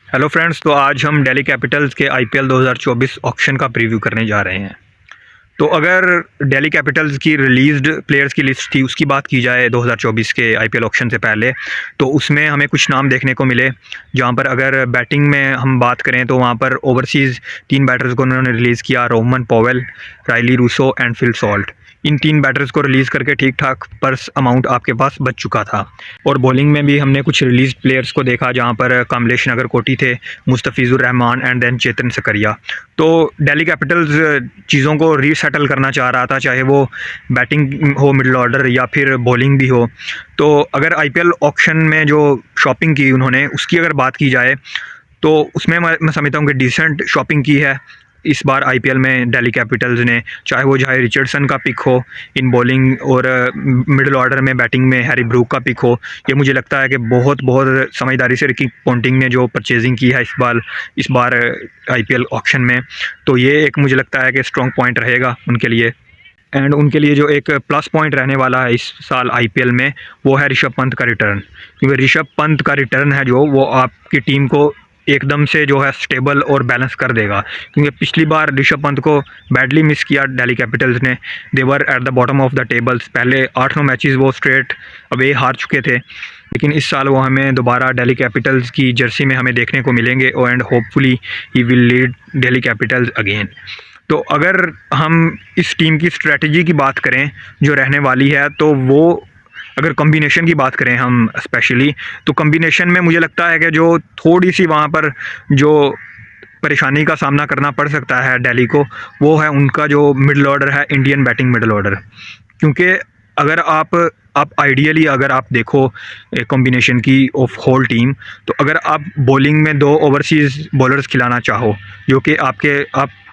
Hello friends, तो आज हम दिल्ली कैपिटल्स के आईपीएल 2024 ऑक्शन का प्रीव्यू करने जा रहे हैं। तो अगर दिल्ली कैपिटल्स की रिलीज्ड प्लेयर्स की लिस्ट थी उसकी बात की जाए 2024 के आईपीएल ऑक्शन से पहले, तो उसमें हमें कुछ नाम देखने को मिले। जहां पर अगर बैटिंग में हम बात करें तो वहां पर ओवरसीज़ 3 बैटर्स को उन्होंने रिलीज़ किया: Rohman Powell, Rilee Rossouw and Phil Salt. In 3 batters को रिलीज़ करके ठीक ठाक पर्स अमाउंट आपके पास बच चुका था। और बॉलिंग में भी हमने कुछ रिलीज प्लेयर्स को देखा, जहां पर कमलेश नागरकोटी थे, मुस्तफिजुर रहमान एंड देन चेतन सकरिया। तो दिल्ली कैपिटल्स चीज़ों को रीसेटल करना चाह रहा था, चाहे वो बैटिंग हो, मिडिल ऑर्डर, या फिर बॉलिंग भी हो। तो अगर आईपीएल ऑक्शन में जो शॉपिंग की उन्होंने, उसकी अगर बात की जाए तो उसमें मैं समझता हूँ कि डिसेंट शॉपिंग की है इस बार आईपीएल में दिल्ली कैपिटल्स ने। चाहे वो जाहिर रिचर्डसन का पिक हो इन बॉलिंग, और मिडिल ऑर्डर में बैटिंग में हैरी ब्रूक का पिक हो। ये मुझे लगता है कि बहुत बहुत समझदारी से रिकी पॉन्टिंग ने जो परचेजिंग की है इस बार आईपीएल ऑक्शन में, तो ये एक मुझे लगता है कि स्ट्रॉन्ग पॉइंट रहेगा उनके लिए। एंड उनके लिए जो एक प्लस पॉइंट रहने वाला है इस साल आईपीएल में, वो है ऋषभ पंत का रिटर्न। क्योंकि ऋषभ पंत का रिटर्न है जो, वो आपकी टीम को एकदम से जो है स्टेबल और बैलेंस कर देगा। क्योंकि पिछली बार ऋषभ पंत को बैडली मिस किया दिल्ली कैपिटल्स ने। They were at the bottom of the tables, पहले 8-9 मैचेस वो स्ट्रेट अवे हार चुके थे। लेकिन इस साल वो हमें दोबारा दिल्ली कैपिटल्स की जर्सी में हमें देखने को मिलेंगे, and hopefully he will lead Delhi Capitals again. तो अगर हम इस टीम की स्ट्रेटजी की बात करें जो रहने वाली है, तो वो अगर कॉम्बिनेशन की बात करें हम स्पेशली, तो कॉम्बिनेशन में मुझे लगता है कि जो थोड़ी सी वहाँ पर जो परेशानी का सामना करना पड़ सकता है दिल्ली को, वो है उनका जो मिडिल ऑर्डर है, इंडियन बैटिंग मिडिल ऑर्डर। क्योंकि अगर आप आइडियली अगर आप देखो कॉम्बिनेशन की ऑफ होल टीम, तो अगर आप बॉलिंग में 2 ओवरसीज़ बॉलर्स खिलाना चाहो, जो कि आप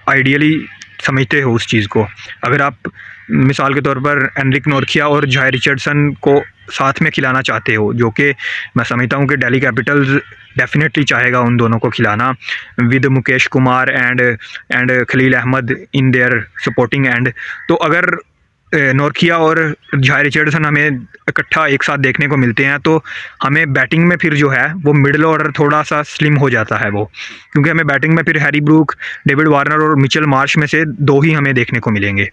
आइडियली समझते हो उस चीज़ को, अगर आप मिसाल के तौर पर एनरिक नोरकिया और जाय रिचर्डसन को साथ में खिलाना चाहते हो, जो कि मैं समझता हूँ कि दिल्ली कैपिटल्स डेफिनेटली चाहेगा उन दोनों को खिलाना, with Mukesh Kumar and Khaleel Ahmed in their supporting end. तो अगर नोरकिया और जाय रिचर्डसन हमें इकट्ठा एक साथ देखने को मिलते हैं, तो हमें बैटिंग में फिर जो है वो मिडिल ऑर्डर थोड़ा सा स्लिम हो जाता है वो। क्योंकि हमें बैटिंग में फिर हैरी ब्रूक, डेविड वार्नर और मिचेल मार्श में से 2 ही हमें देखने को मिलेंगे।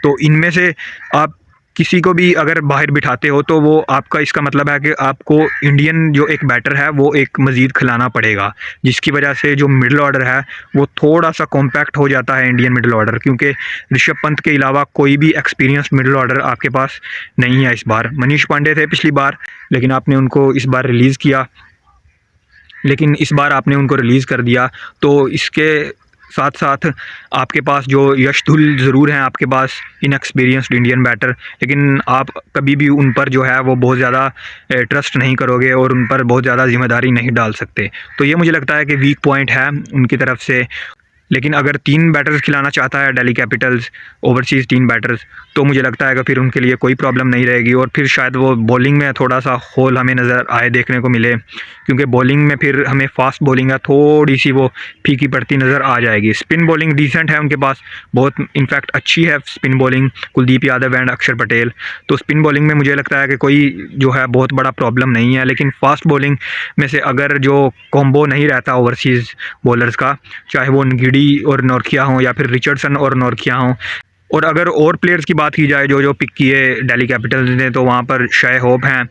तो इनमें से आप किसी को भी अगर बाहर बिठाते हो, तो वो आपका, इसका मतलब है कि आपको इंडियन जो एक बैटर है वो एक मज़ीद खिलाना पड़ेगा, जिसकी वजह से जो मिडिल ऑर्डर है वो थोड़ा सा कॉम्पैक्ट हो जाता है, इंडियन मिडिल ऑर्डर। क्योंकि ऋषभ पंत के अलावा कोई भी एक्सपीरियंस मिडिल ऑर्डर आपके पास नहीं है इस बार। मनीष पांडे थे पिछली बार, लेकिन आपने उनको इस बार रिलीज़ किया, लेकिन इस बार आपने उनको रिलीज़ कर दिया। तो इसके साथ साथ आपके पास जो यशधुल ज़रूर हैं आपके पास, इनएक्सपीरियंस्ड इंडियन बैटर, लेकिन आप कभी भी उन पर जो है वो बहुत ज़्यादा ट्रस्ट नहीं करोगे और उन पर बहुत ज़्यादा जिम्मेदारी नहीं डाल सकते। तो ये मुझे लगता है कि वीक पॉइंट है उनकी तरफ से। लेकिन अगर 3 बैटर्स खिलाना चाहता है दिल्ली कैपिटल्स, ओवरसीज़ 3 बैटर्स, तो मुझे लगता है कि फिर उनके लिए कोई प्रॉब्लम नहीं रहेगी। और फिर शायद वो बॉलिंग में थोड़ा सा होल हमें नज़र आए, देखने को मिले। क्योंकि बॉलिंग में फिर हमें फास्ट बॉलिंग है, थोड़ी सी वो फीकी पड़ती नज़र आ जाएगी। स्पिन बॉलिंग डिसेंट है उनके पास, बहुत इनफैक्ट अच्छी है spin bowling, Kuldeep Yadav and अक्षर पटेल। तो स्पिन बॉलिंग में मुझे लगता है कि कोई जो है बहुत बड़ा प्रॉब्लम नहीं है। लेकिन फास्ट बॉलिंग में से अगर जो कॉम्बो नहीं रहता ओवरसीज़ बॉलर्स का, चाहे वो नगिड़ी और नोरकिया हों या फिर रिचर्डसन और नोरकिया हों, और अगर और प्लेयर्स की बात की जाए जो जो पिक किए दिल्ली कैपिटल्स ने, तो वहाँ पर शाय होप हैं,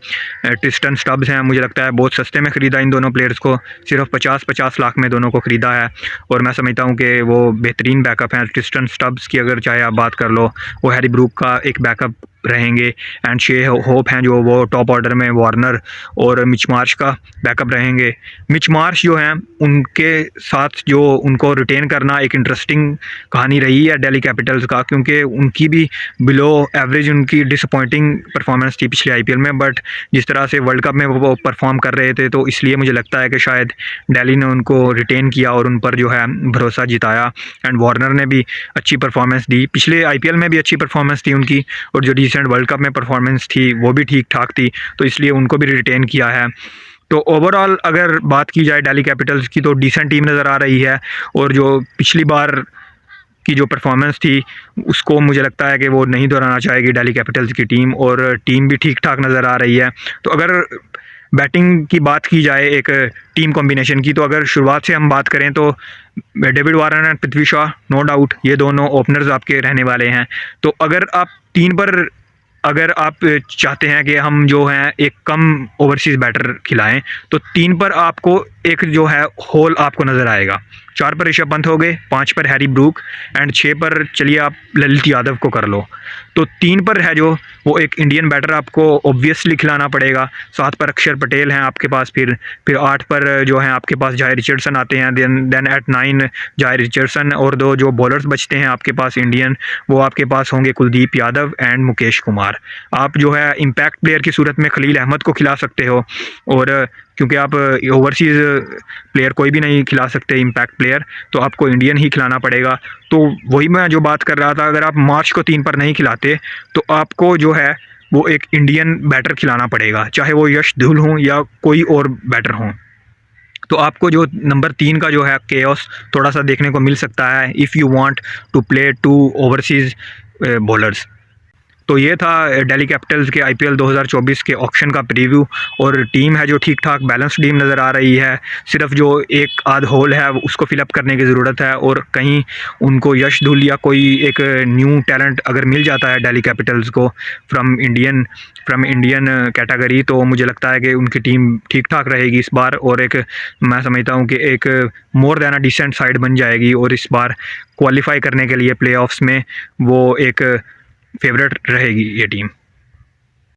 ट्रिस्टन स्टब्स हैं। मुझे लगता है बहुत सस्ते में ख़रीदा इन दोनों प्लेयर्स को, सिर्फ 50-50 लाख में दोनों को ख़रीदा है। और मैं समझता हूँ कि वो बेहतरीन बैकअप हैं। ट्रिस्टन स्टब्स की अगर चाहे आप बात कर लो, वो हैरी ब्रूक का एक बैकअप रहेंगे। एंड शे होप हैं जो वो टॉप ऑर्डर में वार्नर और मिच मार्श का बैकअप रहेंगे। मिच मार्श जो हैं उनके साथ जो उनको रिटेन करना एक इंटरेस्टिंग कहानी रही है दिल्ली कैपिटल्स का, क्योंकि उनकी भी बिलो एवरेज उनकी डिसअपॉइंटिंग परफॉर्मेंस थी पिछले आईपीएल में। बट जिस तरह से वर्ल्ड कप में वो परफॉर्म कर रहे थे, तो इसलिए मुझे लगता है कि शायद दिल्ली ने उनको रिटेन किया और उन पर जो है भरोसा जिताया। एंड वार्नर ने भी अच्छी परफॉर्मेंस दी, पिछले आईपीएल में भी अच्छी परफॉर्मेंस थी उनकी, और जो रिसेंट वर्ल्ड कप में परफॉर्मेंस थी वो भी ठीक ठाक थी, तो इसलिए उनको भी रिटेन किया है। तो ओवरऑल अगर बात की जाए दिल्ली कैपिटल्स की, तो डिसेंट टीम नज़र आ रही है। और जो पिछली बार की जो परफॉर्मेंस थी उसको मुझे लगता है कि वो नहीं दोहराना चाहेगी दिल्ली कैपिटल्स की टीम, और टीम भी ठीक ठाक नज़र आ रही है। तो अगर बैटिंग की बात की जाए एक टीम कॉम्बिनेशन की, तो अगर शुरुआत से हम बात करें तो David Warner and Prithvi Shaw no doubt ये दोनों ओपनर्स आपके रहने वाले हैं। तो अगर आप 3 पर अगर आप चाहते हैं कि हम जो हैं एक कम ओवरसीज़ बैटर खिलाएं, तो 3 पर आपको एक जो है होल आपको नज़र आएगा। 4 पर ऋषभ पंत हो गए, 5 पर हैरी ब्रूक एंड 6 पर चलिए आप ललित यादव को कर लो। तो 3 पर है जो वो एक इंडियन बैटर आपको ऑब्वियसली खिलाना पड़ेगा। 7 पर अक्षर पटेल हैं आपके पास, फिर 8 पर जो है आपके पास जाहिर रिचर्डसन आते हैं, देन एट 9 जाहिर रिचर्डसन, और 2 जो बॉलर्स बचते हैं आपके पास इंडियन, वो आपके पास होंगे कुलदीप यादव एंड मुकेश कुमार। आप जो है इम्पैक्ट प्लेयर की सूरत में खलील अहमद को खिला सकते हो, और क्योंकि आप ओवरसीज़ प्लेयर कोई भी नहीं खिला सकते इम्पैक्ट प्लेयर, तो आपको इंडियन ही खिलाना पड़ेगा। तो वही मैं जो बात कर रहा था, अगर आप मार्च को 3 पर नहीं खिलाते तो आपको जो है वो एक इंडियन बैटर खिलाना पड़ेगा, चाहे वो यश धुल हों या कोई और बैटर हों। तो आपको जो नंबर 3 का जो है केओस थोड़ा सा देखने को मिल सकता है if you want to play 2 overseas bowlers. तो ये था दिल्ली कैपिटल्स के आईपीएल 2024 के ऑक्शन का प्रीव्यू, और टीम है जो ठीक ठाक बैलेंस्ड टीम नज़र आ रही है। सिर्फ जो एक आध होल है उसको फिलअप करने की ज़रूरत है, और कहीं उनको यश धुल या कोई एक न्यू टैलेंट अगर मिल जाता है दिल्ली कैपिटल्स को फ्रॉम इंडियन कैटेगरी, तो मुझे लगता है कि उनकी टीम ठीक ठाक रहेगी इस बार, और एक मैं समझता हूँ कि एक more than a decent side बन जाएगी, और इस बार क्वालिफाई करने के लिए प्लेऑफ्स में वो एक फेवरेट रहेगी ये टीम।